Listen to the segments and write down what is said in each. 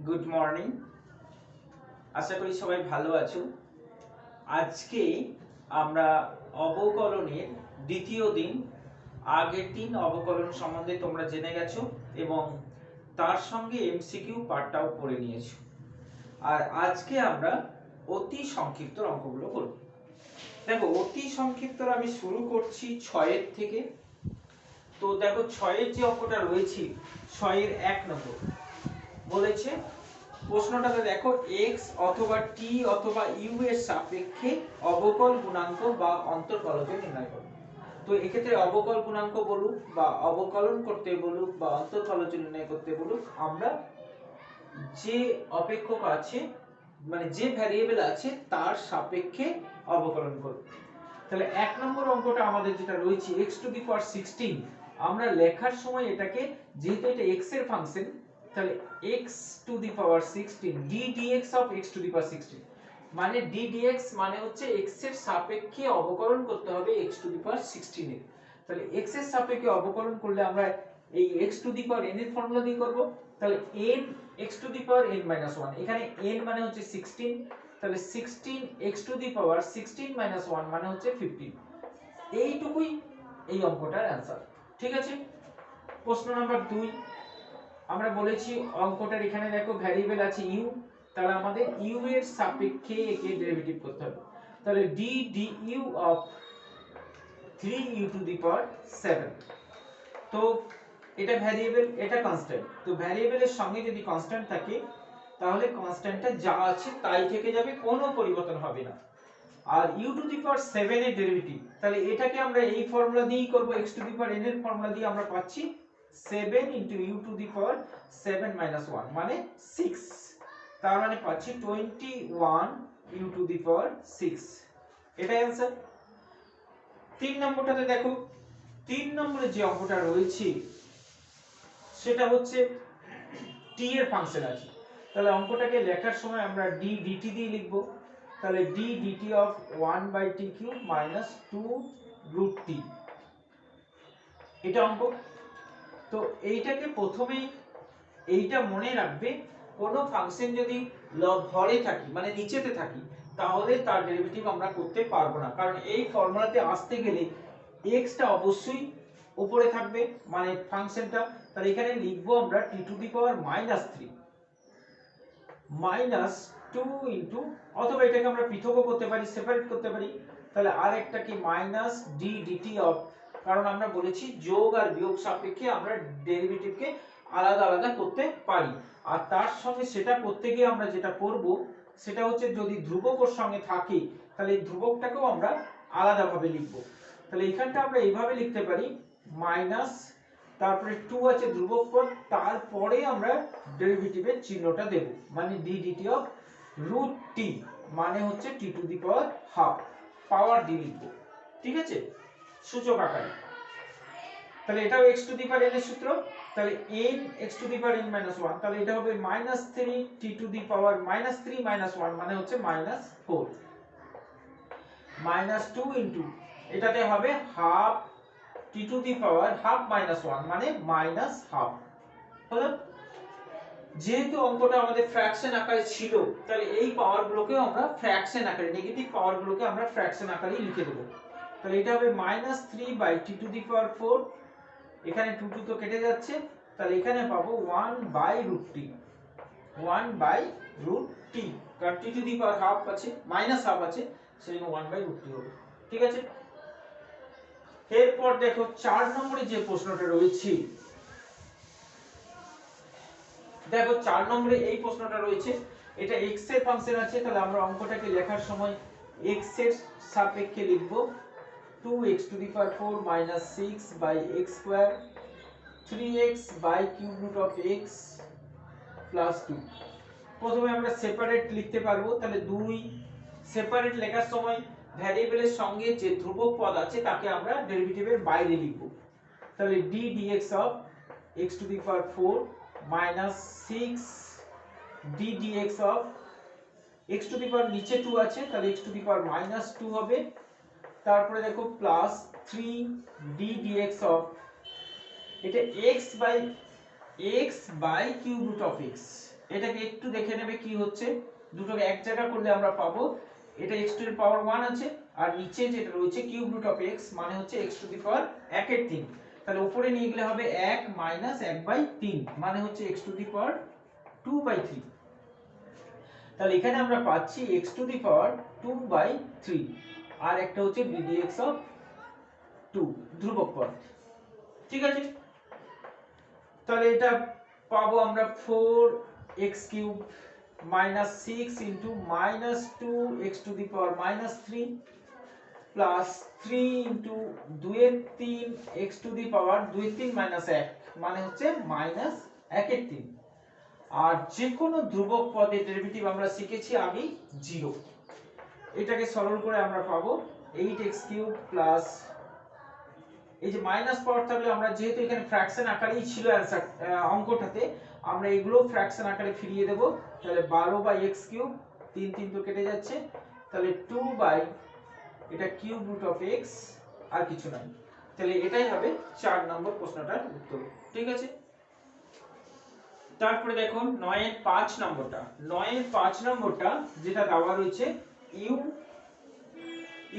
Good morning. আশা করি সবাই ভালো আছো। আজকে আমরা অবকলনের দ্বিতীয় দিন। আগের দিন অবকলন সম্বন্ধে তোমরা জেনে গেছো এবং তার সঙ্গে এমসিকিউ পার্টটাও করে নিয়েছো। আর আজকে আমরা অতি সংক্ষিপ্ত অঙ্কগুলো করব। দেখো, অতি সংক্ষিপ্ত আমি শুরু করছি 6 থেকে। তো দেখো, 6 যে অঙ্কটা রয়েছে, 6 1 নম্বর বলেছে, প্রশ্নটাতে দেখো x অথবা t অথবা u এর সাপেক্ষে অবকল গুণাঙ্ক বা অন্তর্কলজ নির্ণয় করো। তো এক্ষেত্রে অবকল গুণাঙ্ক বলুক বা অবকলন করতে বলুক বা অন্তর্কলজ নির্ণয় করতে বলুক, আমরা যে অপেক্ষক আছে মানে যে ভ্যারিয়েবল আছে তার সাপেক্ষে অবকলন করব। তাহলে 1 নম্বর অঙ্কটা আমাদের যেটা রয়েছে x টু দি পাওয়ার 16, আমরা লেখার সময় এটাকে, যেহেতু এটা x এর ফাংশন, তাহলে x to the power 16 d dx of x to the power 16, মানে d dx মানে হচ্ছে x এর সাপেক্ষে অবকলন করতে হবে x টু দি পাওয়ার 16 এর। তাহলে x এর সাপেক্ষে অবকলন করলে আমরা এই x to the power n এর ফর্মুলা দিয়ে করব। তাহলে n x to the power n - 1, এখানে n মানে হচ্ছে 16, তাহলে 16 x টু দি পাওয়ার 16 - 1 মানে হচ্ছে 15। এইটুকুই এই অঙ্কটার অ্যানসার। ঠিক আছে। প্রশ্ন নাম্বার 2, আমরা বলেছি অঙ্কটার এখানে দেখো ভ্যারিয়েবল আছে u, তাহলে আমাদের u এর সাপেক্ষে একে ডেরিভেটিভ করতে হবে। তাহলে d du of 3u to the power 7। তো এটা ভ্যারিয়েবল, এটা কনস্ট্যান্ট। তো ভ্যারিয়েবলের সঙ্গে যদি কনস্ট্যান্ট থাকে তাহলে কনস্ট্যান্টটা যা আছে তাই থেকে যাবে, কোনো পরিবর্তন হবে না। আর u টু দি পাওয়ার 7 এর ডেরিভেটিভ, তাহলে এটাকে আমরা এই ফর্মুলা দিয়েই করব। x to the power n এর ফর্মুলা দিয়ে আমরা পাচ্ছি 7 u টু দি পাওয়ার 7 - 1 মানে 6, তার মানে পাচ্ছি 21 u টু দি পাওয়ার 6। এটাই आंसर। 3 নম্বরটাতে দেখো, 3 নম্বরে যে অঙ্কটা রয়েছে সেটা হচ্ছে t এর ফাংশন আছে। তাহলে অঙ্কটাকে লেখার সময় আমরা d dt দিয়ে লিখব। তাহলে d dt of 1/t³ - 2 √t, এটা অঙ্ক। তো এইটাকে প্রথমেই এইটা মনে রাখবে, কোনো ফাংশন যদি ভরে থাকি মানে নিচেতে থাকি তাহলে তার ডেরিভেটিভ আমরা করতে পারবো না, কারণ এই ফর্মুলাতে আসতে গেলে x টা অবশ্যই উপরে থাকবে মানে ফাংশনটা। তাহলে এখানে লিখবো আমরা t two the power -3 -2 into, অথবা এটাকে আমরা পৃথকও করতে পারি, সেপারেট করতে পারি। তাহলে আর একটা কি -d dt অফ, কারণ আমরা বলেছি যোগ আর বিয়োগ সাপেক্ষে আমরা ডেরিভেটিভকে আলাদা আলাদা করতে পারি। আর তার সঙ্গে সেটা করতে গিয়ে আমরা যেটা করব সেটা হচ্ছে, যদি ধ্রুবক ওর সঙ্গে থাকে তাহলে এই ধ্রুবকটাকেও আমরা আলাদাভাবে লিখব। তাহলে এখানটা আমরা এইভাবে লিখতে পারি মাইনাস, তারপরে 2 আছে ধ্রুবক পদ, তারপরে আমরা ডেরিভেটিভের চিহ্নটা দেব, মানে d dt অফ √t মানে হচ্ছে t two the power half, power d লিখব। ঠিক আছে, সূচক আকারে। তাহলে এটাও x to the power n এর সূত্র। তাহলে n x to the power n - 1, তাহলে এটা হবে -3 t টু দি পাওয়ার -3 - 1 মানে হচ্ছে -4, -2 ইনটু এটাতে হবে half t two the power half -1 মানে -হাফ। হলো। যেহেতু অঙ্কটা আমাদের ফ্র্যাকশন আকারে ছিল, তাহলে এই পাওয়ারগুলোকে আমরা ফ্র্যাকশন আকারে, নেগেটিভ পাওয়ারগুলোকে আমরা ফ্র্যাকশন আকারে লিখে দেব। তাহলে এটা হবে -3/t টু দি পাওয়ার 4, এখানে 2 2 তো কেটে যাচ্ছে, তাহলে এখানে পাবো 1/√t, 1/√t, কারণ t two the power half আছে, হাফ আছে, সেজন্য 1/√t হবে। ঠিক আছে। এরপর দেখো 4 নম্বরে যে প্রশ্নটা রয়েছে, দেখো 4 নম্বরে এই প্রশ্নটা রয়েছে, এটা x এর ফাংশন আছে। তাহলে আমরা অঙ্কটাকে লেখার সময় x এর সাপেক্ষে লিখব 2x two the power 4 - 6/x², 3x/³ x plus 2। প্রথমে আমরা সেপারেট লিখতে পারবো, তাহলে 2 সেপারেট লেখার সময় ভ্যারিয়েবলের সঙ্গে যে ধ্রুবক পদ আছে তাকে আমরা ডেরিভেটিভের বাইরে লিখব। তাহলে d dx of x to the power 4 -6 d dx of x to the power নিচে 2 আছে, তাহলে x টু দি পাওয়ার -2 হবে। তারপরে দেখো প্লাস 3 d dx অফ, এটা x by cube root of x, এটাকে একটু দেখে নেবে কি হচ্ছে, দুটোকে এক জায়গা করলে আমরা পাবো এটা x টু এর পাওয়ার 1 আছে, আর নিচে যেটা রয়েছে কিউব রুট অফ x মানে হচ্ছে x টু দি পাওয়ার 1 এর 3, তাহলে উপরে নিয়ে গেলে হবে 1 মাইনাস 1/3 মানে হচ্ছে x টু দি পাওয়ার 2/3। তাহলে এখানে আমরা পাচ্ছি x টু দি পাওয়ার 2/3, আর একটা হচ্ছে ddx অফ 2 ধ্রুবক পদ। ঠিক আছে, তাহলে এটা পাবো আমরা 4x³ minus 6 into minus 2x to the power minus 3 plus 3 into 2 এর 3 x to the power 2 এর 3 minus 1 মানে হচ্ছে minus 1 এর 3। আর যে কোনো ধ্রুবক পদের ডেরিভেটিভ আমরা শিখেছি আমি 0। এটাকে সরল করে আমরা পাবো 8x³ plus এই যে মাইনাস পাওয়ার থাকলে আমরা যেহেতু এখানে ফ্র্যাকশন আকারেই ছিল অ্যানসার অঙ্কটাতে, আমরা এগুলো ফ্র্যাকশন আকারে ফিরিয়ে দেব। তাহলে 12/x³ 3 3 তো কেটে যাচ্ছে, তাহলে 2 এটা কিউব রুট অফ x আর কিছু নাই। তাহলে এটাই হবে 4 নম্বর প্রশ্নটার উত্তর। ঠিক আছে, তারপরে দেখো 9 এর 5 নম্বরটা। 9 এর 5 নম্বরটা যেটা দেওয়া রয়েছে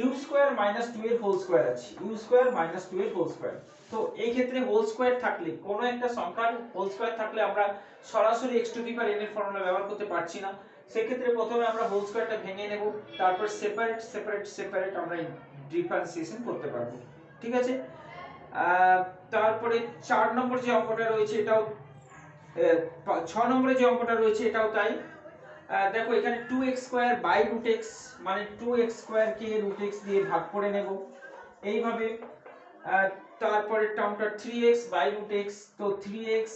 u স্কয়ার মাইনাস 2 এর হোল স্কয়ার আছে, u স্কয়ার মাইনাস 2 এর হোল স্কয়ার। তো এই ক্ষেত্রে হোল স্কয়ার থাকলে, কোনো একটা সংখ্যার হোল স্কয়ার থাকলে আমরা সরাসরি x to the power n এর ফর্মুলা ব্যবহার করতে পারছি না। সেই ক্ষেত্রে প্রথমে আমরা হোল স্কয়ারটা ভেঙে নেব, তারপর সেপারেট সেপারেট সেপারেট আমরা ডিফারেন্সিয়েশন করতে পারবো। ঠিক আছে, তারপরে 4 নম্বর যে অঙ্কটা রয়েছে এটাও 6 নম্বরে যে অঙ্কটা রয়েছে এটাও তাই। দেখো এখানে 2x² বাই রুট x মানে 2x² কে রুট x দিয়ে ভাগ করে নেব এইভাবে। তারপরে টার্মটা 3x বাই রুট x, তো 3x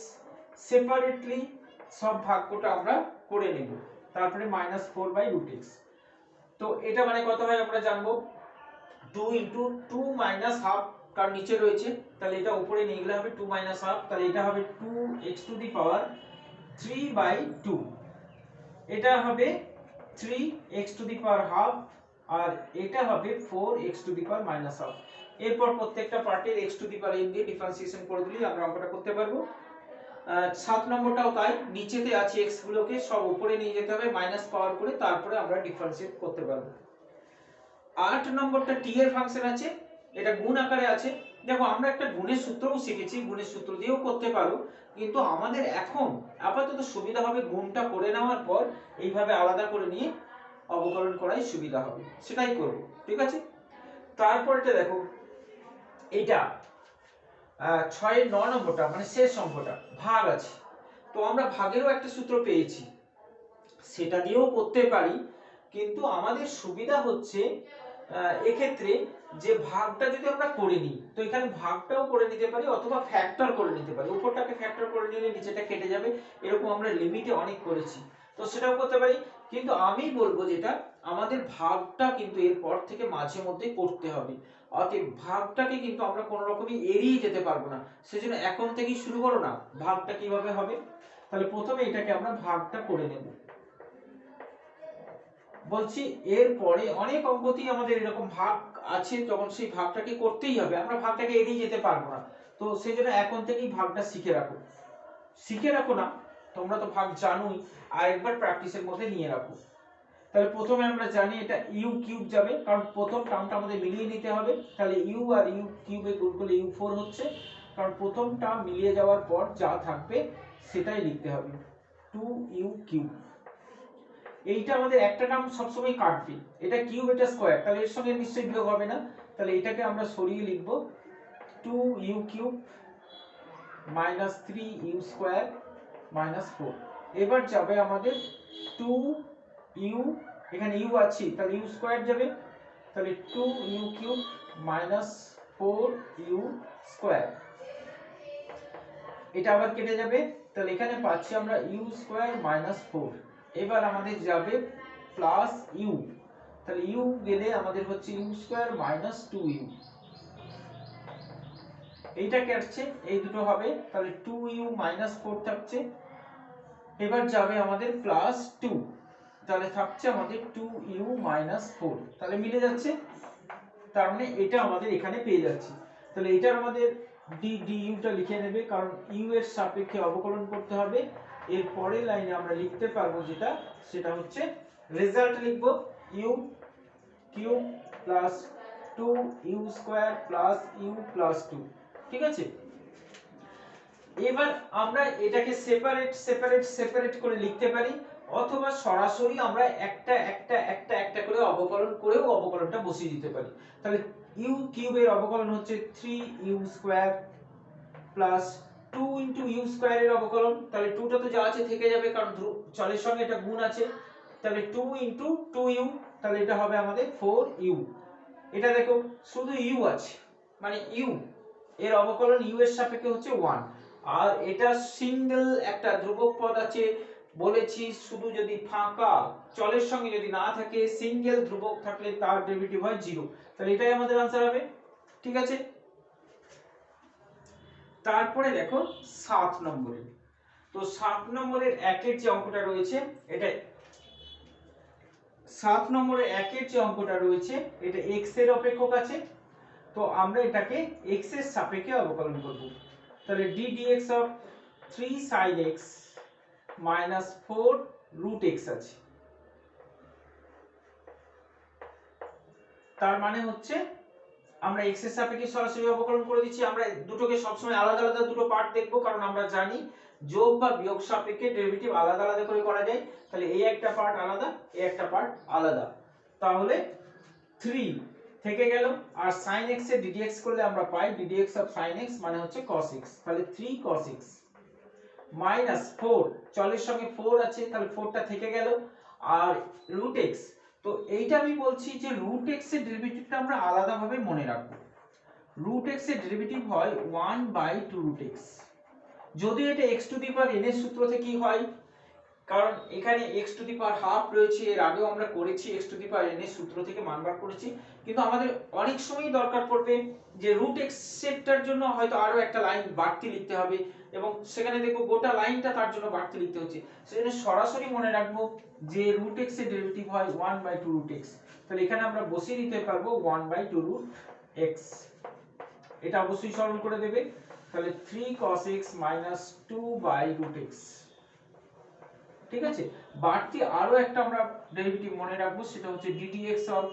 সেপারেটলি সব ভাগটা আমরা করে নেব, তারপরে -4 বাই রুট x। তো এটা মানে কত হয় আমরা জানবো, 2 ইনটু 2 মাইনাস হাফ, কারণ নিচে রয়েছে, তাহলে এটা উপরে নিয়ে গেলে হবে 2 মাইনাস হাফ, তাহলে এটা হবে 2x টু দি পাওয়ার 3/2, এটা হবে 3x two the power half, আর এটা হবে 4x two the power minus half. এরপর প্রত্যেকটা পার্টের x to the power n দিয়ে ডিফারেন্সিয়েশন করে দিলেই আমরা অঙ্কটা করতে পারবো। 7 নম্বরটাও তাই, নিচেতে আছে x গুলোকে সব উপরে নিয়ে যেতে হবে মাইনাস পাওয়ার করে, তারপরে আমরা ডিফারেন্সিয়েট করতে পারবো। 8 নম্বরটা t এর ফাংশন আছে, এটা গুণ আকারে আছে। দেখো আমরা একটা গুণের সূত্রও শিখেছি, গুণের সূত্র দিয়েও করতে পারো, কিন্তু আমাদের এখন আপাতত সুবিধা হবে গুণটা করে নেওয়ার পর এইভাবে আলাদা করে নিয়ে অবকলন করাই সুবিধা হবে, সেটাই করব। ঠিক আছে, তারপরটা দেখো এইটা 6 এর 9 নম্বরটা মানে শেষ অঙ্কটা ভাগ আছে। তো আমরা ভাগেরও একটা সূত্র পেয়েছি, সেটা দিয়েও করতে পারি, কিন্তু আমাদের সুবিধা হচ্ছে এক্ষেত্রে যে ভাগটা যদি আমরা করে নিই, তো এখানে ভাগটাও করে নিতে পারি অথবা ফ্যাক্টর করে নিতে পারি, উপরটাকে ফ্যাক্টর করে নিলে নিচেটা কেটে যাবে, এরকম আমরা লিমিটে অনেক করেছি, তো সেটাও করতে পারি। কিন্তু আমি বলবো যেটা আমাদের ভাগটা কিন্তু এরপর থেকে মাঝে মধ্যে করতে হবে, অতএব ভাগটাকে কিন্তু আমরা কোনো রকমই এড়িয়ে যেতে পারবো না, সেজন্য এখন থেকেই শুরু করো না ভাগটা কিভাবে হবে। তাহলে প্রথমে এটাকে আমরা ভাগটা করে নেব। বলছি এরপরে অনেক অঙ্কতেই আমাদের এরকম ভাগ আছে, তখন সেই ভাগটাকে করতেই হবে, আমরা ভাগটাকে এড়িয়ে যেতে পারবো না, তো সেই জন্য এখন থেকেই ভাগটা শিখে রাখো। শিখে রাখো না, তোমরা তো ভাগ জানোই, আর একবার প্র্যাকটিসের মধ্যে নিয়ে রাখো। তাহলে প্রথমে আমরা জানি এটা u³ যাবে, কারণ প্রথম টার্মটা আমাদের মিলিয়ে নিতে হবে, তাহলে u আর u³ এ গুণ করলে u4 হচ্ছে, কারণ প্রথম টার্ম মিলিয়ে যাওয়ার পর যা থাকবে সেটাই লিখতে হবে 2u³। এইটা আমাদের একটা টার্ম সবসময় কাটবে, এটা কিউব এটা স্কয়ার, তাহলে এর সঙ্গে নিশ্চয়ই বিয়োগ হবে না, তাহলে এটাকে আমরা সরিয়ে লিখব 2u³ মাইনাস 3u² মাইনাস 4। এবার যাবে আমাদের 2u, এখানে u আছে তাহলে u স্কয়ার যাবে, তাহলে 2u³ মাইনাস 4u², এটা আবার কেটে যাবে, তাহলে এখানে পাচ্ছি আমরা u² মাইনাস 4। এবার আমাদের যাবে প্লাস u, তাহলে u গেলে আমাদের হচ্ছে u² মাইনাস 2u, এইটা কাটছে এই দুটো হবে, তাহলে 2u মাইনাস 4 থাকছে। এবার যাবে আমাদের প্লাস 2, তাহলে থাকছে আমাদের 2u মাইনাস 4, তাহলে মিলে যাচ্ছে, তার মানে এটা আমাদের এখানে পেয়ে যাচ্ছি। তাহলে এটার আমাদের du টা লিখে নেবে, কারণ u এর সাপেক্ষে অবকলন করতে হবে, এর পরের লাইনে আমরা লিখতে পারবো যেটা, সেটা হচ্ছে রেজাল্ট লিখবো u cube plus 2u square plus u plus 2। ঠিক আছে, এবার আমরা এটাকে সেপারেট সেপারেট সেপারেট করে লিখতে পারি, অথবা সরাসরি আমরা একটা একটা একটা একটা করে অবকলন করেও অবকলনটা বসিয়ে দিতে পারি। তাহলে ইউ কিউবের অবকলন হচ্ছে 3u square plus 2 into u স্কয়ারের অবকলন, তাহলে 2টা তো যা আছে থেকে যাবে কারণ চলের সঙ্গে এটা গুণ আছে, তাহলে 2 ইনটু 2u, তাহলে এটা হবে আমাদের 4u। এটা দেখো শুধু ইউ আছে, মানে ইউ এর অবকলন ইউ এর সাপেক্ষে হচ্ছে 1, আর এটা সিঙ্গেল একটা ধ্রুবক পদ আছে, বলেছি শুধু যদি ফাঁকা চলের সঙ্গে যদি না থাকে, সিঙ্গেল ধ্রুবক থাকলে তার ডেরিভেটিভ হয় 0, তাহলে এটাই আমাদের आंसर হবে। ঠিক আছে, তারপরে দেখো 7 নম্বরে, তো 7 নম্বরের একের যে অঙ্কটা রয়েছে, এটা 7 নম্বরের একের যে অঙ্কটা রয়েছে এটা x এর অপেক্ষক আছে, তো আমরা এটাকে x এর সাপেক্ষে অবকলন করব। তাহলে d dx of 3 sin x minus 4 root x আছে, তার মানে হচ্ছে আমরা x এর সাপেক্ষে সরাসরি অবকলন করে দিচ্ছি। আমরা দুটোকে সবসময় আলাদা আলাদা দুটো পার্ট দেখব, কারণ আমরা জানি যোগ বা বিয়োগ সাপেক্ষে ডেরিভেটিভ আলাদা আলাদা করে করা যায়। তাহলে এই একটা পার্ট আলাদা, এই একটা পার্ট আলাদা, তাহলে 3 থেকে গেল, আর sin x এর ddx করলে আমরা পাই ddx of sin x মানে হচ্ছে cos x, তাহলে 3 cos x minus 4, চলের সঙ্গে 4 আছে তাহলে 4টা থেকে গেল, আর root x, তো এইটা আমি বলছি যে root x এর ডেরিভেটিভটা আমরা আলাদাভাবে মনে রাখবো। root x এর ডেরিভেটিভ হয় 1/2 root x, যদি এটা x to the power n এর সূত্র থেকেই হয়, কারণ এখানে x to the power half রয়েছে, এর আগেও আমরা করেছি x to the power n এর সূত্র থেকে মান বার করেছি, কিন্তু আমাদের অনেক সময়ই দরকার পড়বে যে root x এরটার জন্য হয়তো আরো একটা লাইন বাড়তি লিখতে হবে, এবং সেখানে দেখবো গোটা লাইনটা তার জন্য বাড়তি লিখতে হচ্ছে, সেজন্য সরাসরি মনে রাখবো যে root x এর ডেরিভেটিভ হয় 1/2 root x, তাহলে এখানে আমরা বসিয়ে দিতে পারবো 1/2 root x, এটা অবশ্যই সরল করে দেবে, তাহলে 3 cos x minus 2/root x। ঠিক আছে, বাড়তি আরো একটা আমরা ডেরিভেটিভ মনে রাখবো, সেটা হচ্ছে ddx of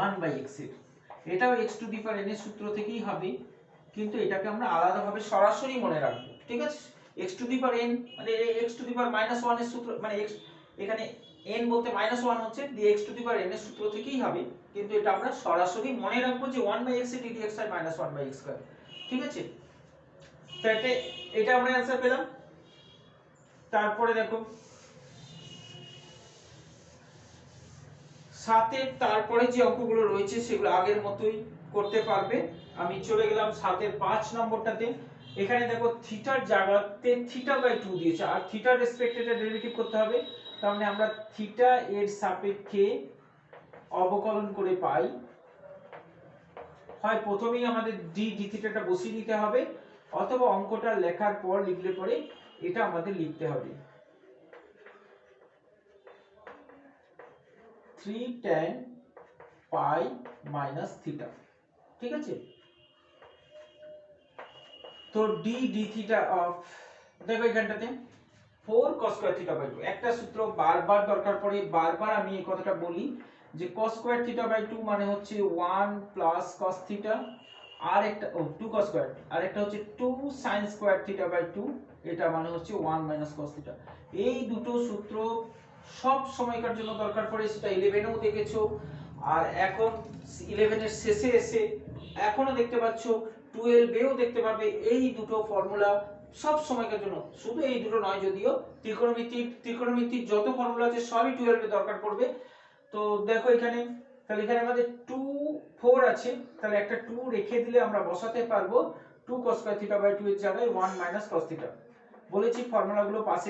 1/x এর, এটাও x to the power n এর সূত্র থেকেই হবে, কিন্তু এটাকে আমরা আলাদাভাবে সরাসরি মনে রাখবো। ঠিক আছে, x to the power n মানে x টু দি পাওয়ার -1 এর সূত্র, মানে x এখানে n বলতে -1 হচ্ছে, দিয়ে x to the power n এর সূত্র থেকেই হবে, কিন্তু এটা আমরা সরাসরি মনে রাখবো যে 1/x এর ddx হয় -1/x স্কয়ার। ঠিক আছে, তো এটা আমরা অ্যানসার পেলাম। তারপরে দেখো 7 এর তারপরে যে অঙ্কগুলো রয়েছে সেগুলো আগের মতোই করতে পারবে। আমি চলে গেলাম 7 এর 5 নম্বরটাতে, এখানে দেখো থিটার জায়গাতে θ/2 দিয়েছে, আর থিটার রেসপেক্টে এটা ডেরিভেটিভ করতে হবে, তার মানে আমরা থিটা এর সাপেক্ষে অবকলন করে পাই, হয় প্রথমেই আমাদের d dθটা বসিয়ে দিতে হবে, অথবা অঙ্কটা লেখার পর লিখলে পরে এটা আমাদের লিখতে হবে 3 tan pi minus theta। ঠিক আছে, তো d dθ অফ, দেখো এখানটাতে 4 cos square theta by 2, একটা সূত্র বারবার দরকার পড়ে, বারবার আমি এই কথাটা বলি যে cos square theta by 2 মানে হচ্ছে 1 plus cos theta, আর একটা 2 cos square, আর একটা হচ্ছে 2 sin square theta by 2, এটা মানে হচ্ছে 1 minus cos theta। এই দুটো সূত্র সব সময়কার জন্য দরকার পড়ে, সেটা 11 এও দেখেছো, আর এখন 11 এর শেষে এসে এখনো দেখতে পাচ্ছ, 12 এও দেখতে পাবে, এই দুটো ফর্মুলা সব সময়কার জন্য, শুধু এই দুটো নয়, যদিও ত্রিকোণমিতির যত ফর্মুলা আছে সবই 12 এ দরকার পড়বে। তো দেখো এখানে, তাহলে এখানে আমাদের 2 4 আছে, তাহলে একটা 2 রেখে দিলে আমরা বসাতে পারবো 2 cos square theta by 2 এর জায়গায় 1 minus cos theta। বলেছি ফর্মুলাগুলো পাশে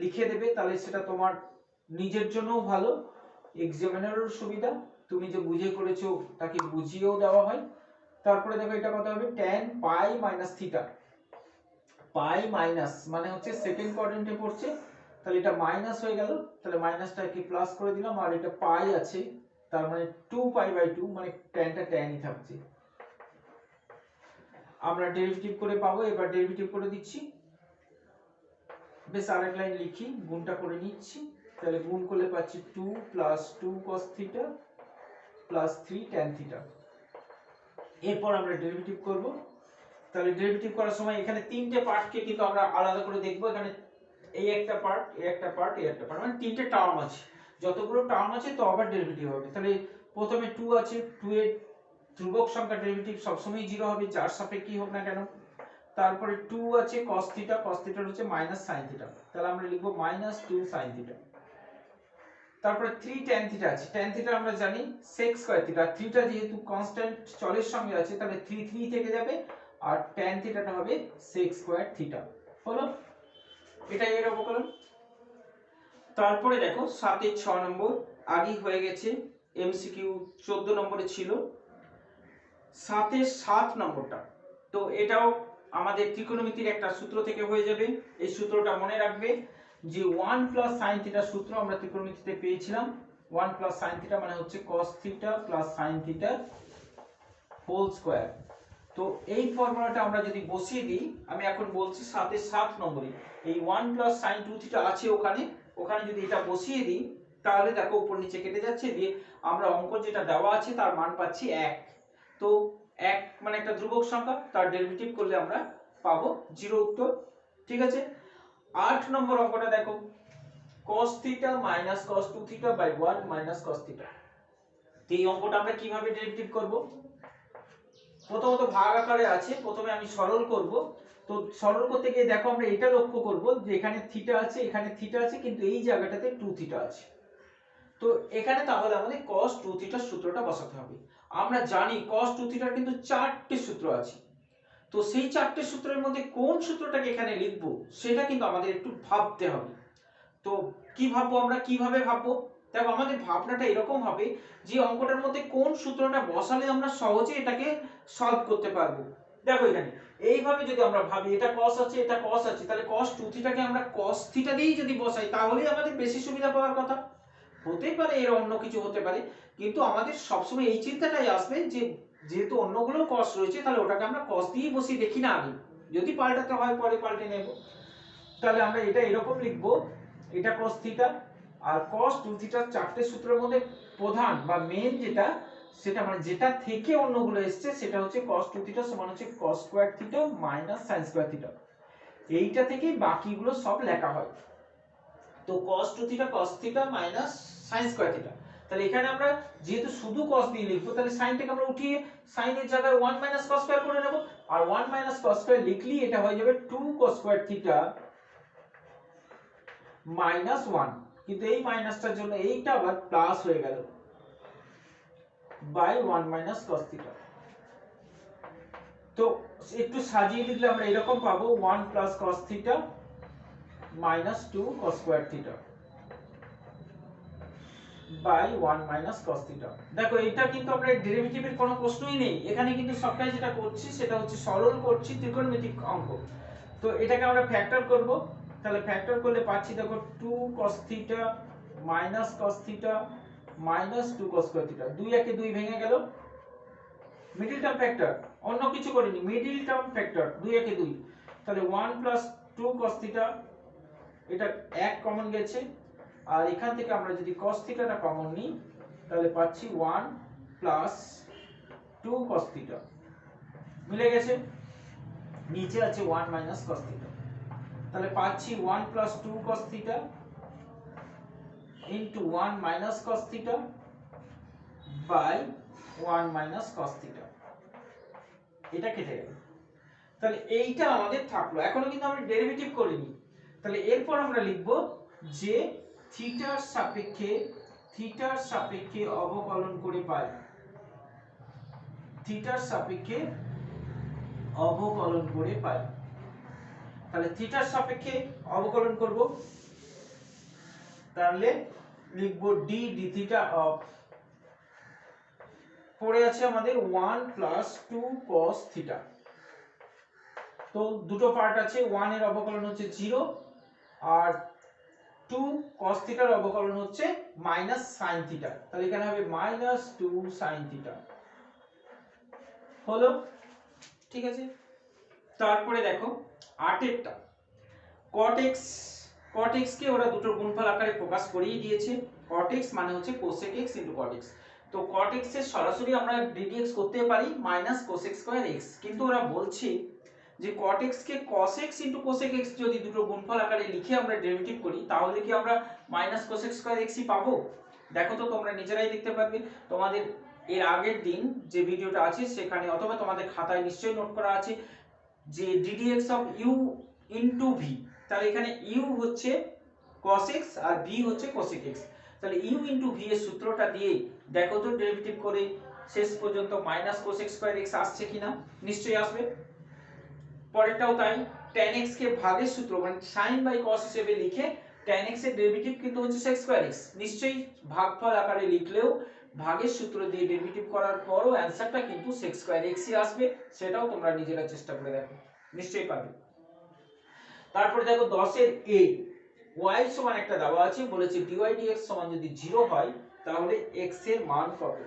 লিখে দেবে, তাহলে সেটা তোমার নিজের জন্যও ভালো, এক্সামিনারেরও সুবিধা, তুমি যে বুঝে করেছো তাকে বুঝিয়েও দেওয়া হয়। তারপরে দেখো এটা কত হবে, tan pi minus theta, পাই মাইনাস মানে হচ্ছে সেকেন্ড কোয়াড্রেন্টে পড়ছে, তাহলে এটা মাইনাস হয়ে গেল, তাহলে মাইনাসটাকে প্লাস করে দিলাম, আর এটা পাই আছে, তার মানে 2 pi/2, মানে ট্যানটা ট্যানই থাকছে, আমরা ডেরিভেটিভ করে পাবো। এবার ডেরিভেটিভ করে দিচ্ছি, বেশ আরেক লাইন লিখি, গুণটা করে নিচ্ছি। তাহলে গুণ করলে পাচ্ছি 2 plus 2 cos theta plus 3 tan theta. এরপর আমরা ডেরিভেটিভ করব। তাহলে ডেরিভেটিভ করার সময় এখানে তিনটে পার্টকে কিন্তু আমরা আলাদা করে দেখব। এখানে এই একটা পার্ট, এই একটা পার্ট, এই একটা পার্ট, মানে তিনটে টার্ম আছে। যতগুলো টার্ম আছে তো আবার ডেরিভেটিভ হবে। তাহলে প্রথমে 2 আছে, 2 এর ধ্রুবক সংখ্যা ডেরিভেটিভ সবসময় 0 হবে, যার সাপেক্ষেই হোক না কেন। তারপরে 2 আছে cos থিটা, cos থিটা হচ্ছে মাইনাস sin থিটা, তাহলে আমরা লিখব -2 sin থিটা। তারপরে 3 tan থিটা আছে, tan থিটা আমরা জানি sec স্কয়ার থিটা, থিটা যেহেতু কনস্ট্যান্ট চলের সঙ্গে আছে তাহলে 3 3 থেকে যাবে, আর tan থিটাটা হবে sec স্কয়ার থিটা। হলো, এটাই এর অবকলন। তারপরে দেখো 7 এর 6 নম্বর আগেই হয়ে গেছে, এমসিকিউ 14 নম্বরে ছিল। 7 এর 7 নম্বরটা তো এটাও আমাদের ত্রিকোণমিতির একটা সূত্র থেকে হয়ে যাবে। এই সূত্রটা মনে রাখবে যে 1 প্লাস sin থিটা সূত্র আমরা ত্রিকোণমিতিতে পেয়েছিলাম। 1 প্লাস sin থিটা মানে হচ্ছে cos theta plus sin theta whole square. তো এই ফর্মুলাটা আমরা যদি বসিয়ে দিই, আমি এখন বলছি 7 এর 7 নম্বরে এই 1 প্লাস sin 2 থিটা আছে ওখানে, ওখানে যদি এটা বসিয়ে দিই তাহলে দেখো উপর নিচে কেটে যাচ্ছে, দিয়ে আমরা অঙ্ক যেটা দেওয়া আছে তার মান পাচ্ছি 1। তো 1 মানে একটা ধ্রুবক সংখ্যা, তার ডেরিভেটিভ করলে আমরা পাবো 0 উত্তর। ঠিক আছে, 8 নম্বর অঙ্কটা দেখো, cos theta minus cos 2 theta by 1 minus cos theta. এই অঙ্কটা আমরা কিভাবে ডেরিভেটিভ করব? প্রথমত ভাগ আকারে আছে, প্রথমে আমি সরল করব। তো সরল করতে গিয়ে দেখো আমরা এটা লক্ষ্য করব যে এখানে থিটা আছে, এখানে থিটা আছে, কিন্তু এই জায়গাটাতে 2 থিটা আছে। তো এখানে তাহলে আমাদের cos 2 থিটার সূত্রটা বসাতে হবে। আমরা জানি cos 2 থিটার কিন্তু 4টে সূত্র আছে। তো সেই 4টে সূত্রের মধ্যে কোন সূত্রটাকে এখানে লিখব সেটা কিন্তু আমাদের একটু ভাবতে হবে। তো কি ভাববো আমরা, কিভাবে ভাববো? দেখো আমাদের ভাবনাটা এরকম হবে যে অঙ্কটার মধ্যে কোন সূত্রটা বসালে আমরা সহজে এটাকে সলভ করতে পারবো। দেখো এখানে এইভাবে যদি আমরা ভাবি, এটা cos আছে, এটা cos আছে, তাহলে cos 2 থিটাকে আমরা cos থিটা দিয়েই যদি বসাই তাহলেই আমাদের বেশি সুবিধা পাওয়ার কথা। হতে পারে এর অন্য কিছু হতে পারে, কিন্তু আমাদের সবসময় এই চিন্তাটাই আসবে যে যেহেতু অন্যগুলো cos রয়েছে তাহলে ওটাকে আমরা cos দিয়েই বসিয়ে দেখি না আগে, যদি পাল্টাতে হয় পরে পাল্টে নেব। তাহলে আমরা এটা এরকম লিখবো, এটা cos থিটা, আর cos 2 থিটার 4টে সূত্রের মধ্যে প্রধান বা মেন যেটা, সেটা মানে যেটা থেকে অন্যগুলো এসেছে সেটা হচ্ছে cos 2 থিটা সমান হচ্ছে cos square theta minus sin square theta. এইটা থেকেই বাকিগুলো সব লেখা হয়। তো cos 2 theta cos theta minus sin square theta. তাহলে এখানে আমরা যেহেতু শুধু cos দিয়ে লিখবো, তাহলে sinটাকে আমরা উঠিয়ে sin এর জায়গায় 1 মাইনাস cos স্কয়ার করে নেব, আর 1 মাইনাস cos স্কয়ার লিখলেই এটা হয়ে যাবে 2 cos স্কয়ার থিটা মাইনাস 1, কিন্তু এই মাইনাসটার জন্য এইটা আবার প্লাস হয়ে গেল বাই 1 মাইনাস cos থিটা। তো একটু সাজিয়ে লিখলে আমরা এরকম পাবো 1 plus cos theta minus 2 cos square theta by 1 minus cos theta. দেখো এটা কিন্তু আমরা ডেরিভেটিভের কোনো প্রশ্নই নেই এখানে, কিন্তু সবটাই যেটা করছি সেটা হচ্ছে সরল করছি ত্রিকোণমিতিক অঙ্ক। তো এটাকে আমরা ফ্যাক্টর করব। তাহলে ফ্যাক্টর করলে পাচ্ছি দেখো 2 cos theta minus cos theta minus 2 cos square theta. 2 একে 2 ভেঙে গেল, মিডল টার্ম ফ্যাক্টর, অন্য কিছু করিনি, মিডল টার্ম ফ্যাক্টর 2 একে 2। তাহলে 1 প্লাস 2 cos থিটা, এটা 1 কমন গেছে, আর এখান থেকে আমরা যদি cos থিটাটা কমন নিই তাহলে পাচ্ছি 1 প্লাস 2 cos থিটা, মিলে গেছে, নিচে আছে 1 মাইনাস cos থিটা। তাহলে পাচ্ছি 1 plus 2 cos theta into 1 minus cos theta by 1 minus cos theta. এটা কেটে গেল। তাহলে এইটা আমাদের থাকলো, এখনো কিন্তু আমরা ডেরিভেটিভ করিনি। তাহলে এরপর আমরা লিখব যে থিটার সাপেক্ষে অবকলন করে পাই, থিটার সাপেক্ষে অবকলন করে পাই। তাহলে থিটার সাপেক্ষে অবকলন করব, তাহলে লিখব ডি ডি থিটা অফ, পড়ে আছে আমাদের 1 প্লাস 2 cos থিটা। তো দুটো পার্ট আছে, 1 এর অবকলন হচ্ছে 0 আর 2 cos থিটার অবকলন হচ্ছে মাইনাস sin থিটা, তাহলে এখানে হবে মাইনাস 2 sin থিটা। হলো, ঠিক আছে। তারপরে দেখো 8 এরটা cot x cot x কে ওরা দুটোর গুণফল আকারে প্রকাশ করেই দিয়েছে। cot x মানে হচ্ছে cosec x * cot x। তো cot x এর সরাসরি আমরা ddx করতে পারি -cosec স্কয়ার x, কিন্তু ওরা বলছে যে cot x কে cos x * cosec x যদি দুটো গুণফল আকারে লিখে আমরা ডেরিভেটিভ করি তাহলে কি আমরা -cosec স্কয়ার x ই পাবো? দেখো তো, তোমরা নিজেরাই দেখতে পারবে। তোমাদের এর আগের দিন যে ভিডিওটা আছে সেখানে অথবা তোমাদের খাতায় নিশ্চয়ই নোট করা আছে যে ddx of u into v। তাহলে এখানে u হচ্ছে cos x আর v হচ্ছে cosec x। তাহলে u ইনটু v এর সূত্রটা দিয়ে দেখো তো ডেরিভেটিভ করে শেষ পর্যন্ত -cosec স্কয়ার x আসছে কিনা। নিশ্চয়ই আসবে। পরেরটাও তাই, tan x কে ভাগের সূত্র মানে sin বাই cos হিসেবে লিখে tan x এর ডেরিভেটিভ কিন্তু হচ্ছে sec স্কয়ার x। নিশ্চয়ই ভাগফল আকারে লিখলেও ভাগের সূত্র দিয়ে ডেরিভেটিভ করার পরও অ্যানসারটা কিন্তু sec স্কয়ার x ই আসবে। সেটাও তোমরা নিজেরা চেষ্টা করে দেখো, নিশ্চয়ই পাবে। তারপরে দেখো 10 এর a, y সমান একটা দেওয়া আছে, বলেছে dy dx সমান যদি 0 হয় তাহলে x এর মান কত।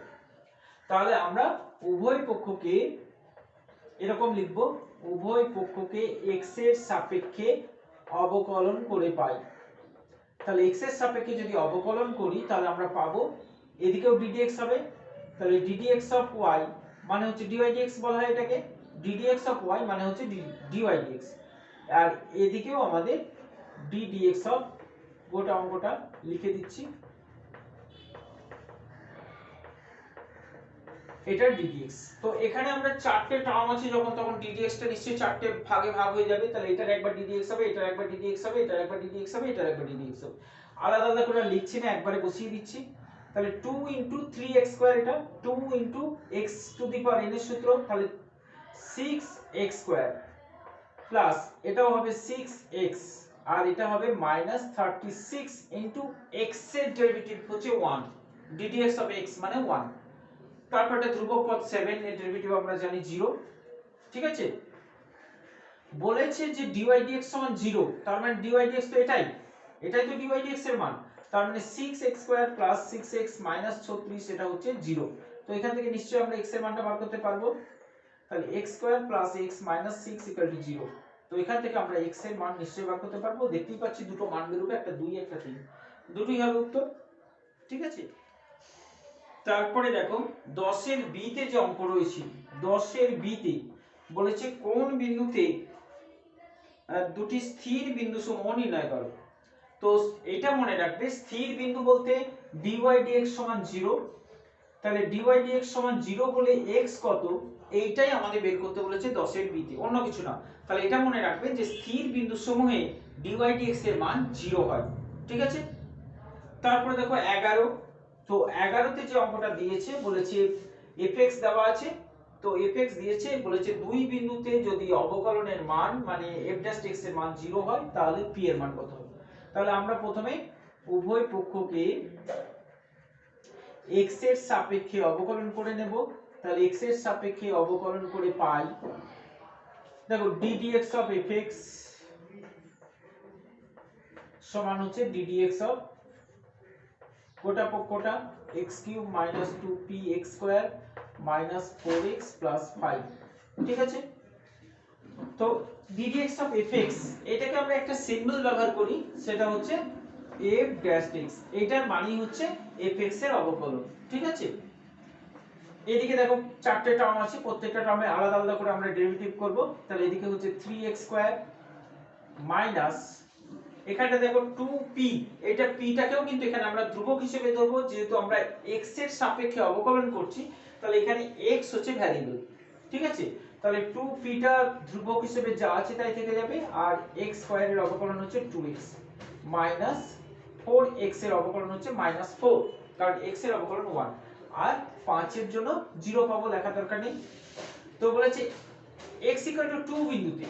তাহলে আমরা উভয় পক্ষকে এরকম লিখব, উভয় পক্ষকে x এর সাপেক্ষে অবকলন করে পাই। তাহলে x এর সাপেক্ষে যদি অবকলন করি তাহলে আমরা পাবো এদিকেও ddx হবে। তাহলে ddx অফ y মানে হচ্ছে dy dx বলা হয় এটাকে, ddx অফ y মানে হচ্ছে dy dx, আর এদিকেও আমাদের ddx অফ, গোটা অঙ্কটা লিখে দিচ্ছি, এটা ddx। তো এখানে আমরা চারটে টার্ম আছে, যখন তখন ddx টা নিশ্চয়ই চারটে ভাগে ভাগ হয়ে যাবে। তাহলে এটার একবার ddx হবে, এটার একবার ddx হবে, এটার একবার ddx হবে, এটার একবার ddx হবে। আলাদা আলাদা করে লিখছি না, একবারে বসিয়ে দিচ্ছি। তাহলে 2 * 3x², এটা 2 * x to the power n এর সূত্র, তাহলে 6x² প্লাস এটাও হবে 6x, আর এটা হবে -36 * x এর ডেরিভেটিভ হচ্ছে 1, ddx অফ x মানে 1। তারপর এটা ধ্রুবক পদ 7 এর ডেরিভেটিভ আমরা জানি 0। ঠিক আছে, বলেছে যে dy dx সমান 0, তার মানে dy dx তো এটাই তো dy dx এর মান। তার মানে 6x² + 6x - 36 এটা হচ্ছে 0। তো এখান থেকে নিশ্চয়ই আমরা x এর মানটা বার করতে পারবো। তাহলে x² + x - 6 = 0। তো এখান থেকে আমরা x এর মান নিশ্চয়ই বার করতে পারবো। দেখতেই পাচ্ছি দুটো মান বেরোবে, একটা 2 একটা 3, দুটোই হবে উত্তর। ঠিক আছে, তারপরে দেখো 10 এর b তে যে অঙ্ক রয়েছে, 10 এর b তে বলেছে কোন বিন্দুতে দুটি স্থির বিন্দু সমূহ নির্ণয় করো। তো এটা মনে রাখবে, স্থির বিন্দু বলতে dy dx সমান 0। তাহলে dy dx সমান 0 বলে x কত এইটাই আমাদের বের করতে বলেছে 10 এর b তে, অন্য কিছু না। তাহলে এটা মনে রাখবে যে স্থির বিন্দু সমূহে dy dx এর মান 0 হয়। ঠিক আছে, তারপরে দেখো 11। তো 11 তে যে অঙ্কটা দিয়েছে বলেছে fx দেওয়া আছে। তো fx দিয়েছে, বলেছে দুই বিন্দুতে যদি অবকলনের মান মানে f' এর মান 0 হয় তাহলে p এর মান কত হবে। তাহলে আমরা প্রথমে উভয় পক্ষকে x এর সাপেক্ষে অবকলন করে নেব। তাহলে x এর সাপেক্ষে অবকলন করে পাই, দেখো ddx অফ fx সমান হচ্ছে ddx অফ গোটা পক্ষটা x³ - 2px² - 4x + 5। ঠিক আছে, তো ddx অফ fx এটাকে আমরা একটা সিম্বল ব্যবহার করি, সেটা হচ্ছে f'(x), এটার মানেই হচ্ছে fx এর অবকলন। ঠিক আছে, এদিকে দেখো চারটে টার্ম আছে, প্রত্যেকটা টার্মে আলাদা আলাদা করে আমরা ডেরিভেটিভ করব। তাহলে এদিকে হচ্ছে 3x² মাইনাস, এখানে দেখো 2p, এটা p টাকেও কিন্তু এখানে আমরা ধ্রুবক হিসেবে ধরব, যেহেতু আমরা x এর সাপেক্ষে অবকলন করছি। তাহলে এখানে x হচ্ছে ভ্যারিয়েবল। ঠিক আছে, তাহলে 2p টা ধ্রুবক হিসেবে যা আছে তাই থেকে যাবে, আর x² এর অবকলন হচ্ছে 2x মাইনাস 4x এর অবকলন হচ্ছে -4, কারণ x এর অবকলন 1, আর 5 এর জন্য 0 পাবো, লেখা দরকার নেই। তো বলেছে x = 2 বিন্দুতে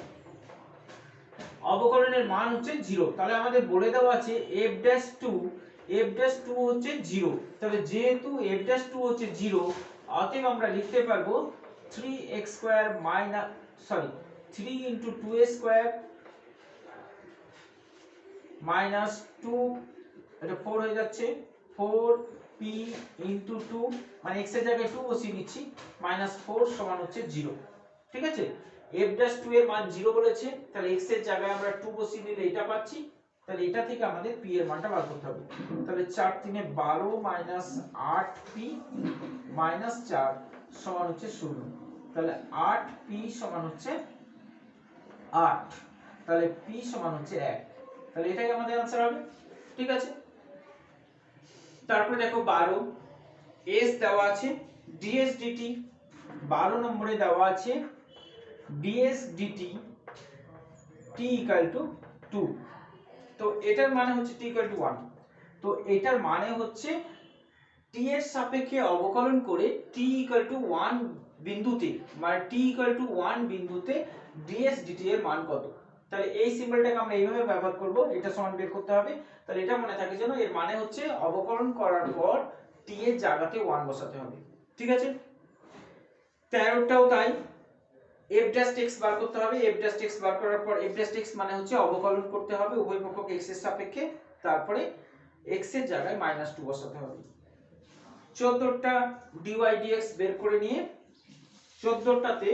অবকলনের মান হচ্ছে 0। তাহলে আমাদের বলে দেওয়া আছে f'2 হচ্ছে 0। তাহলে যেহেতু f'2 হচ্ছে 0, অতএব আমরা লিখতে পারবো 3x² - 3 * 2a² - 2, এটা 4 হয়ে যাচ্ছে, 4p * 2 মানে x এর জায়গায় 2 বসিয়ে দিচ্ছি, -4 সমান হচ্ছে 0। ঠিক আছে, f'2 এর মান 0 বলেছে, তাহলে x এর জায়গায় আমরা 2 বসিয়ে দিলে এটা পাচ্ছি। তাহলে এটা থেকে আমাদের পি এর মানটা বার করতে হবে। তাহলে 4 3 12 মাইনাস 8 পি মাইনাস 4 সমান হচ্ছে 0। তাহলে 8 পি সমান হচ্ছে 8, তাহলে পি সমান হচ্ছে 1। তাহলে এটাই আমাদের आंसर হবে। ঠিক আছে, তারপরে দেখো 12 এস দেওয়া আছে ডিএস ডিটি, 12 নম্বরে দেওয়া আছে DS DT T equal to 2। তো এটার মানে হচ্ছে টি ইকুয়াল টু 1। তো এটার মানে হচ্ছে টি এর সাপেক্ষে অবকলন করে টি ইকুয়াল টু 1 বিন্দুতে, মানে টি ইকুয়াল টু 1 বিন্দুতে ডিএস ডিটি এর মান কত। তাহলে এই সিম্বলটাকে আমরা এইভাবে ব্যবহার করব, এটা সমান বের করতে হবে। তাহলে এটা মনে থাকে যেন এর মানে হচ্ছে অবকলন করার পর টি এর জায়গাতে 1 বসাতে হবে। ঠিক আছে, 13টাও তাই। f ড্যাশ x বার করতে হবে, f ড্যাশ x বার করার পর f ড্যাশ x মানে হচ্ছে অবকলন করতে হবে উভয় পক্ষকে x এর সাপেক্ষে, তারপরে x এর জায়গায় -2 বসাতে হবে। 14টা dy dx বের করে নিয়ে 14টাতে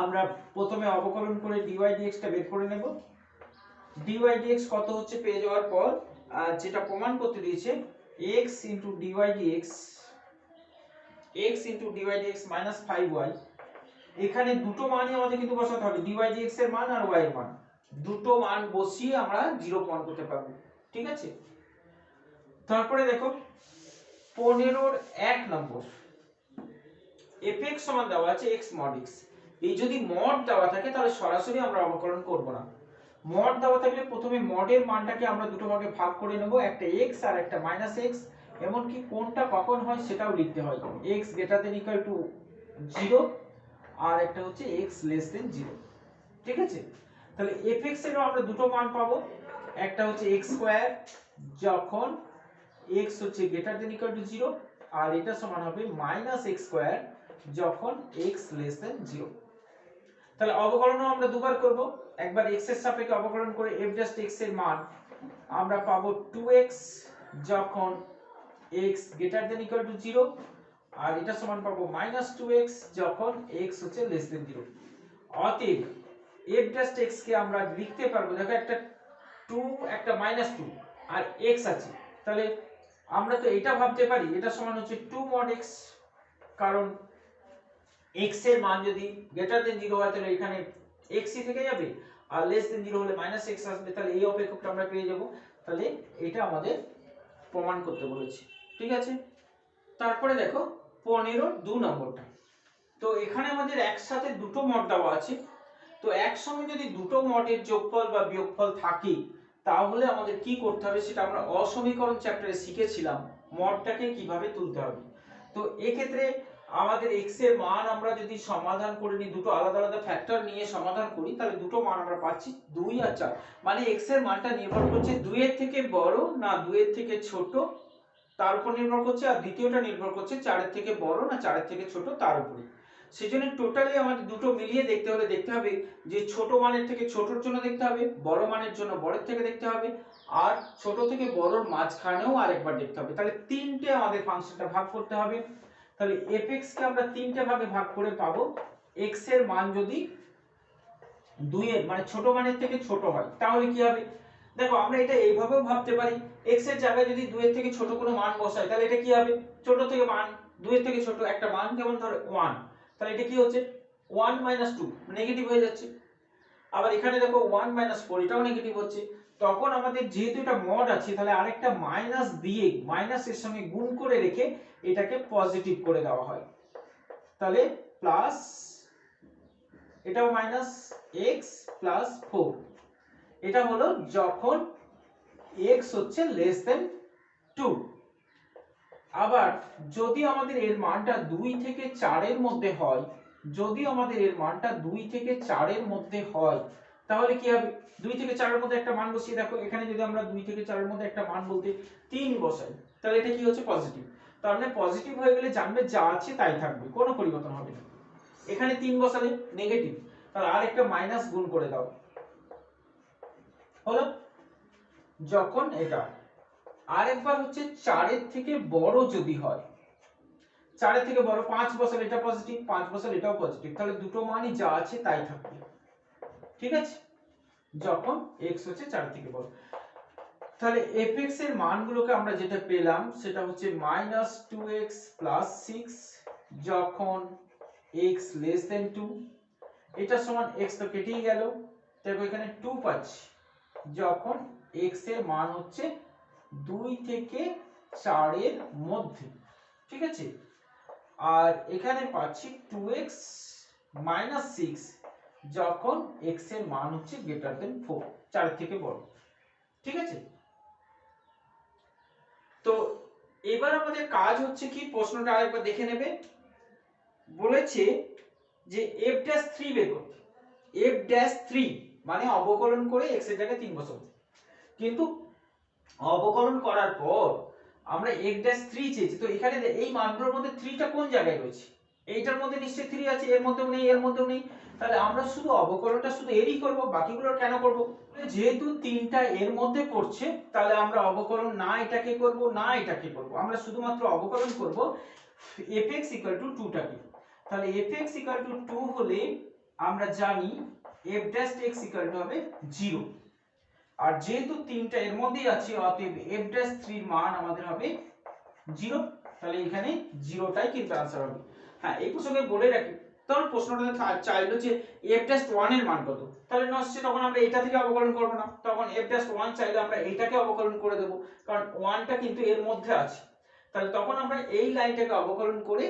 আমরা প্রথমে অবকলন করে dy dx টা বের করে নেব। dy dx কত হচ্ছে পেয়ে যাওয়ার পর যেটা প্রমাণ করতে দিয়েছে x dy dx -5y, এখানে দুটো মানই আমাদের কিন্তু বসাতে হবে, dy dx এর মান আর y এর মান, দুটো মান বসিয়ে আমরা 0 প্রমাণ করতে পারবো। ঠিক আছে, তারপরে দেখো 15 এর 1 নম্বর fx সমান দেওয়া আছে x mod x। এই যদি মড দেওয়া থাকে তাহলে সরাসরি আমরা অবকলন করব না, মড দেওয়া থাকলে প্রথমে মডের মানটাকে আমরা দুটো ভাগে ভাগ করে নেব, একটা x আর একটা -x, এমনকি কোনটা কখন হয় সেটাও লিখতে হয়, x greater than equal to 0 আর একটা হচ্ছে x less than 0। ঠিক আছে, তাহলে fx এরও আমরা দুটো মান পাবো, একটা হচ্ছে x স্কয়ার যখন x হচ্ছে greater than equal to 0 আর এটা সমান হবে -x স্কয়ার যখন x less than 0। তাহলে অবকলনও আমরা দুবার করব, একবার x এর সাপেক্ষে অবকলন করে f just x এর মান আমরা পাবো 2x যখন x greater than equal to 0 আর এটা সমান পাবো -2x যখন x হচ্ছে less than 0। অতএব f just x কে আমরা লিখতে পারবো, দেখো একটা 2 একটা -2 আর x আছে, তাহলে আমরা তো এটা ভাবতে পারি এটা সমান হচ্ছে 2 mod x, কারণ x এর মান যদি greater than 0 হয় তাহলে এখানে x ই থেকে যাবে আর less than 0 হলে -x আসবে, তাহলে এই অপেক্ষকটা আমরা পেয়ে যাব। তাহলে এটা আমাদের প্রমাণ করতে বলেছি। ঠিক আছে, তারপরে দেখো 15 2 নম্বরটা, তো এখানে আমাদের একসাথে দুটো মড দেওয়া আছে, তো একসঙ্গে যদি দুটো মডের যোগফল বা বিয়োগফল থাকে তাহলে আমাদের কি করতে হবে সেটা আমরা অসমীকরণ চ্যাপ্টারে শিখেছিলাম, মডটাকে কিভাবে তুলতে হবে। তো এই ক্ষেত্রে আমাদের x এর মান আমরা যদি সমাধান করে নিই, দুটো আলাদা আলাদা ফ্যাক্টর নিয়ে সমাধান করি, তাহলে দুটো মান আমরা পাচ্ছি 2 আর 4, মানে x এর মানটা নির্ভর করছে 2 এর থেকে বড় না 2 এর থেকে ছোট তার উপর নির্ভর করছে, আর দ্বিতীয়টা নির্ভর করছে 4 এর থেকে বড় না 4 এর থেকে ছোট তার উপরে। সেজন্য টোটালি আমাদের দুটো মিলিয়ে দেখতে হলে দেখতে হবে যে ছোট মানের থেকে ছোটর জন্য দেখতে হবে, বড় মানের জন্য বড়ের থেকে দেখতে হবে, আর ছোট থেকে বড়র মাঝখানেও আরেকবার দেখতে হবে। তাহলে তিনটে আমাদের ফাংশনটা ভাগ করতে হবে। তাহলে fx কে আমরা তিনটে ভাগে ভাগ করে পাবো, x এর মান যদি 2 এর মানে ছোট মানের থেকে ছোট হয় তাহলে কি হবে, দেখো আমরা এটা এইভাবেও ভাবতে পারি, x এর জায়গায় যদি 2 এর থেকে ছোট কোনো মান বসাই তাহলে এটা কি হবে, ছোট থেকে মান 2 এর থেকে ছোট একটা মান যেমন ধরো 1, তাহলে এটা কি হচ্ছে 1 2 নেগেটিভ হয়ে যাচ্ছে। আবার এখানে দেখো 1 4 এটাও নেগেটিভ হচ্ছে, তখন আমাদের যেহেতু এটা মড আছে তাহলে আরেকটা মাইনাস দিয়ে মাইনাসের সঙ্গে গুণ করে রেখে এটাকে পজিটিভ করে দেওয়া হয়, তাহলে প্লাস এটাও মাইনাস x প্লাস 4, এটা হলো যখন x হচ্ছে লেস দেন 2। আবার যদি আমাদের এর মানটা 2 থেকে 4 এর মধ্যে হয়, যদি আমাদের এর মানটা 2 থেকে 4 এর মধ্যে হয় তাহলে কি হবে, 2 থেকে 4 এর মধ্যে একটা মান বসিয়ে দেখো, এখানে যদি আমরা 2 থেকে 4 এর মধ্যে একটা মান বলতে 3 বসাই তাহলে এটা কি হচ্ছে পজিটিভ, তার মানে পজিটিভ হয়ে গেলে জানবে যা আছে তাই থাকবে, কোনো পরিবর্তন হবে না। এখানে 3 বসালে নেগেটিভ, তাহলে আরেকটা মাইনাস গুণ করে দাও, হলো যখন এটা। আরেকবার হচ্ছে 4 এর থেকে বড় যদি হয়, 4 এর থেকে বড় 5 বসালে এটা পজিটিভ, 5 বসালে এটাও পজিটিভ, তাহলে দুটো মানই যা আছে তাই থাকবে। ঠিক আছে, যখন x হচ্ছে 4 থেকে বড়। তাহলে fx এর মানগুলোকে আমরা যেটা পেলাম সেটা হচ্ছে -2x + 6 যখন x less than 2, এটা সমান x তো কেটেই গেল, দেখো এখানে 2 পাচ্ছি যখন x এর মান হচ্ছে 2 থেকে 4 এর মধ্যে, ঠিক আছে। আর এখানে পাচ্ছি 2x - 6 যখন x এর মান হচ্ছে গ্রেটার দেন 4, 4 থেকে বড়, ঠিক আছে। তো এবার আমাদের কাজ হচ্ছে কি, প্রশ্নটা আরেকবার দেখে নেবে। বলেছে যে f'3 বের করতে, f'3 মানে অবকলন করে x এর জায়গায় 3 বসাবো, কিন্তু অবকলন করার পর আমরা f'3 চেয়েছি, তো এখানে এই মানগুলোর মধ্যে 3টা কোন জায়গায় রয়েছে, এইটার মধ্যে নিশ্চয়ই 3 আছে, এর মধ্যেও নেই, এর মধ্যেও নেই, তাহলে আমরা শুধু অবকলনটা শুধু এরই করব, বাকিগুলোর কেন করব? যেহেতু 3টা এর মধ্যে পড়ছে তাহলে আমরা অবকলন না এটাকে করব না এটাকে করব, আমরা শুধুমাত্র অবকলন করব fx = 2 টাকে। তাহলে fx = 2 হলে আমরা জানি f'(x) হবে 0, আর যেহেতু 3টা এর মধ্যেই আছে অতএব f'3 এর মান আমাদের হবে 0, তাহলে এখানে 0টাই কিন্তু आंसर হবে। হ্যাঁ, এই প্রসঙ্গে বলে রাখি, তখন প্রশ্নটা চাইলো যে f'1 এর মান কত, তাহলে নিশ্চয়ই তখন আমরা এটা থেকে অবকলন করব না, তখন f'1 চাইলে আমরা এইটাকে অবকলন করে দেব, কারণ 1টা কিন্তু এর মধ্যে আছে। তাহলে তখন আমরা এই লাইনটাকে অবকলন করে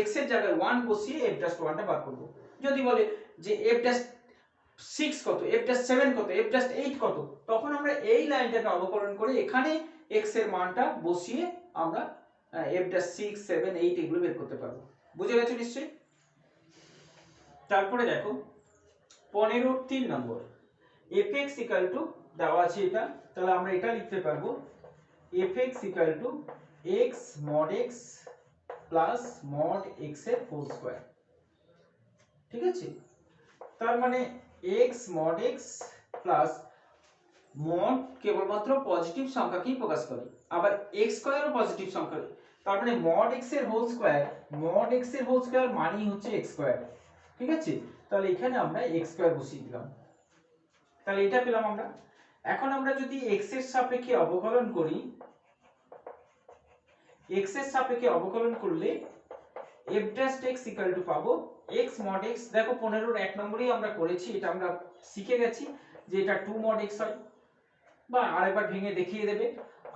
x এর জায়গায় 1 বসিয়ে f'1টা বার করব। যদি বলে যে f'6 কত, f'7 কত, f'8 কত, তখন আমরা এই লাইনটাকে অবকলন করে এখানে x এর মানটা বসিয়ে আমরা f'6, 7, 8 এগুলো বের করতে পারবো। বুঝে গেছো নিশ্চয়ই? তারপরে দেখো 15 নম্বর, fx = দেওয়া আছে এটা, তাহলে আমরা এটা লিখতে পারবো fx = x mod x plus mod x এর হোল স্কয়ার, ঠিক আছে। তার মানে x mod x plus mod কেবলমাত্র পজিটিভ সংখ্যাকেই প্রকাশ করে, আবার x স্কয়ারও পজিটিভ সংখ্যা, তার মানে mod x এর হোল স্কয়ার মানেই হচ্ছে x স্কয়ার, ঠিক আছে। তাহলে এখানে আমরা x স্কয়ার বসিয়ে দিলাম, তাহলে এটা পেলাম আমরা। এখন আমরা যদি x এর সাপেক্ষে অবকলন করি, x এর সাপেক্ষে অবকলন করলে f'(x) পাবো x mod x, দেখো 15 এর 1 নম্বরেই আমরা করেছি, এটা আমরা শিখে গেছি যে এটা 2 mod x হয়, বা আরেকবার ভেঙে দেখিয়ে দেবে,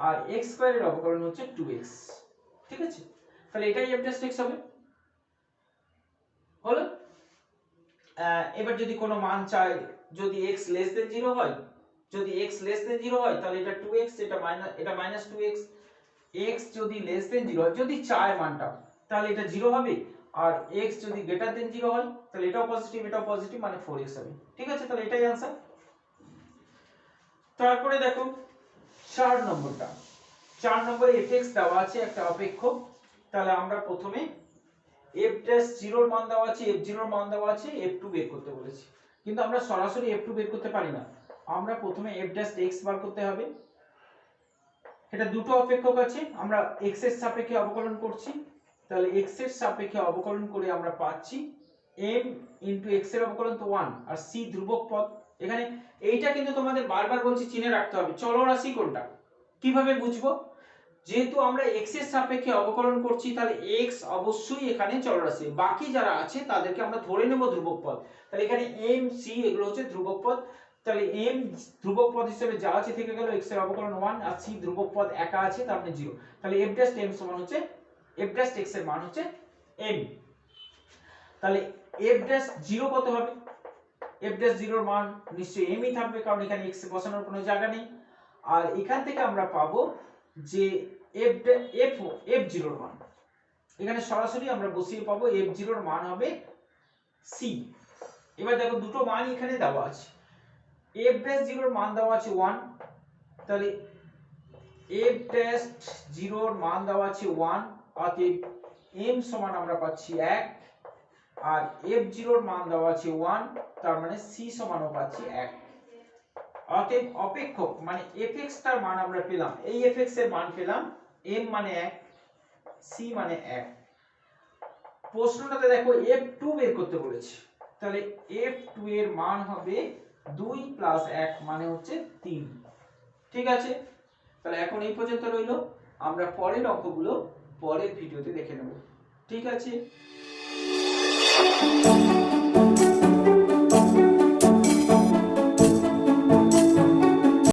আর x স্কয়ারের অবকলন হচ্ছে 2x, ঠিক আছে। তাহলে এটাই f'(x) হবে, হলো। এবার যদি কোনো মান চাই, যদি x less than 0 হয়, যদি x less than 0 হয় তাহলে এটা 2x, এটা -2x, x যদি less than 0 হয়, যদি চায় মানটা, তাহলে এটা 0 হবে, আর x যদি greater than 0 হয় তাহলে এটাও পজিটিভ মানে 4x হবে, ঠিক আছে। তাহলে এটাই आंसर। তারপরে দেখো 4 নম্বরটা, 4 নম্বরে fx দেওয়া আছে একটা অপেক্ষক, তাহলে আমরা প্রথমে f'0 এর মান দেওয়া আছে, f0 এর মান দেওয়া আছে, f2 বের করতে বলেছি, কিন্তু আমরা সরাসরি f2 বের করতে পারি না, আমরা প্রথমে f'(x) বার করতে হবে। এটা দুটো অপেক্ষক আছে, আমরা x এর সাপেক্ষে অবকলন করছি, তাহলে x এর সাপেক্ষে অবকলন করে আমরা পাচ্ছি m * x এর অবকলন তো 1, আর c ধ্রুবক পদ। এখানে এইটা কিন্তু তোমাদের বারবার বলছি চিনে রাখতে হবে, চলরাশি কোনটা কিভাবে বুঝবো, যেহেতু আমরা x এর সাপেক্ষে অবকলন করছি তাহলে x অবশ্যই এখানে চলরাশি, বাকি যারা আছে তাদেরকে আমরা ধরে নেব ধ্রুবক পদ, তাহলে এখানে m c এগুলো হচ্ছে ধ্রুবক পদ, তাহলে m ধ্রুবক পদ হিসেবে যা আছে থেকে গেল, x এর অবকলন 1 আর c ধ্রুবক পদ একা আছে তার মানে 0, তাহলে f'(m) সমান হচ্ছে f'(x) এর মান হচ্ছে m, তাহলে f'0 কত হবে, f'0 এর মান নিশ্চয়ই m ই থাকবে, কারণ এখানে x বসানোর কোনো জায়গা নেই, আর এখান থেকে আমরা পাবো যে f'0 এর মান, এখানে সরাসরি আমরা বসিয়ে পাবো f'0 এর মান হবে c। এবার দেখো দুটো মান এখানে দেওয়া আছে, f'0 এর মান দেওয়া আছে 1, তাহলে f'0 এর মান দেওয়া আছে 1, অতএব m সমান আমরা পাচ্ছি 1, আর f'0 এর মান দেওয়া আছে 1, তার মানে c সমানও পাচ্ছি 1, অতএব অপেক্ষক মানে fx টার মান আমরা পেলাম, এই fx এর মান পেলাম m মানে 1, c মানে 1। প্রশ্নটাতে দেখো f2 বের করতে বলেছে, তাহলে f2 এর মান হবে 2 প্লাস 1 মানে হচ্ছে 3। ঠিক আছে, তাহলে এখন এই পর্যন্ত রইলো। আমরা পরের অঙ্কগুলো পরের ভিডিওতে দেখে নেব। ঠিক আছে।